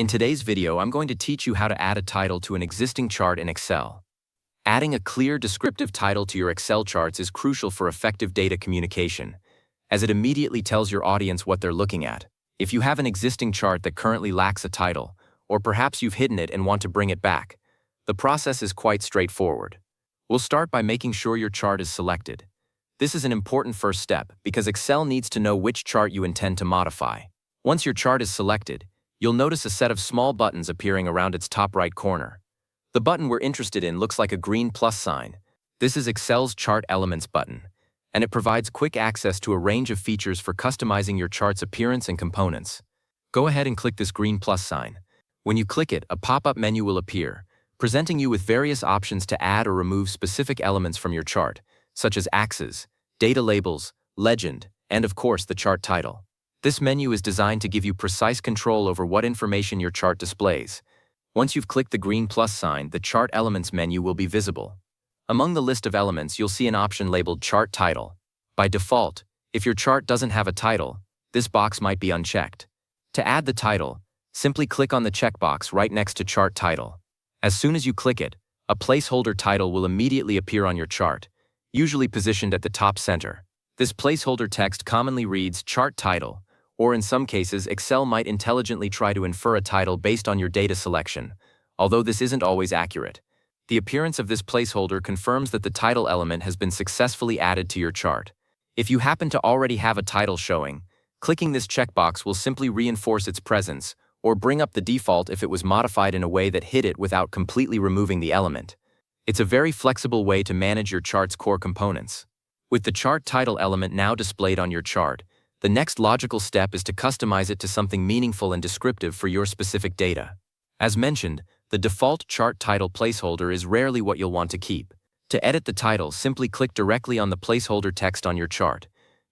In today's video, I'm going to teach you how to add a title to an existing chart in Excel. Adding a clear, descriptive title to your Excel charts is crucial for effective data communication, as it immediately tells your audience what they're looking at. If you have an existing chart that currently lacks a title, or perhaps you've hidden it and want to bring it back, the process is quite straightforward. We'll start by making sure your chart is selected. This is an important first step because Excel needs to know which chart you intend to modify. Once your chart is selected, you'll notice a set of small buttons appearing around its top right corner. The button we're interested in looks like a green plus sign. This is Excel's Chart Elements button, and it provides quick access to a range of features for customizing your chart's appearance and components. Go ahead and click this green plus sign. When you click it, a pop-up menu will appear, presenting you with various options to add or remove specific elements from your chart, such as axes, data labels, legend, and of course the chart title. This menu is designed to give you precise control over what information your chart displays. Once you've clicked the green plus sign, the Chart Elements menu will be visible. Among the list of elements, you'll see an option labeled Chart Title. By default, if your chart doesn't have a title, this box might be unchecked. To add the title, simply click on the checkbox right next to Chart Title. As soon as you click it, a placeholder title will immediately appear on your chart, usually positioned at the top center. This placeholder text commonly reads Chart Title, or in some cases, Excel might intelligently try to infer a title based on your data selection, although this isn't always accurate. The appearance of this placeholder confirms that the title element has been successfully added to your chart. If you happen to already have a title showing, clicking this checkbox will simply reinforce its presence, or bring up the default if it was modified in a way that hid it without completely removing the element. It's a very flexible way to manage your chart's core components. With the chart title element now displayed on your chart, the next logical step is to customize it to something meaningful and descriptive for your specific data. As mentioned, the default chart title placeholder is rarely what you'll want to keep. To edit the title, simply click directly on the placeholder text on your chart.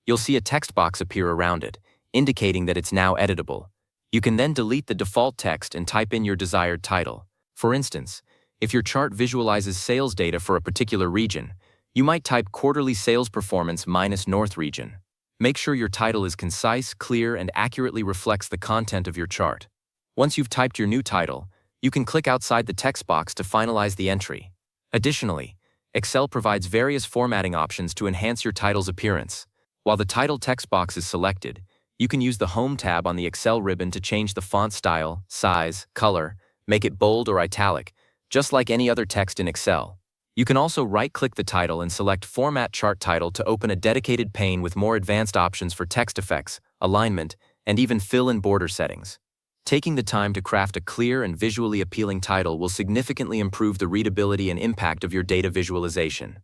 You'll see a text box appear around it, indicating that it's now editable. You can then delete the default text and type in your desired title. For instance, if your chart visualizes sales data for a particular region, you might type Quarterly Sales Performance minus North Region. Make sure your title is concise, clear, and accurately reflects the content of your chart. Once you've typed your new title, you can click outside the text box to finalize the entry. Additionally, Excel provides various formatting options to enhance your title's appearance. While the title text box is selected, you can use the Home tab on the Excel ribbon to change the font style, size, color, make it bold or italic, just like any other text in Excel. You can also right-click the title and select Format Chart Title to open a dedicated pane with more advanced options for text effects, alignment, and even fill-in border settings. Taking the time to craft a clear and visually appealing title will significantly improve the readability and impact of your data visualization.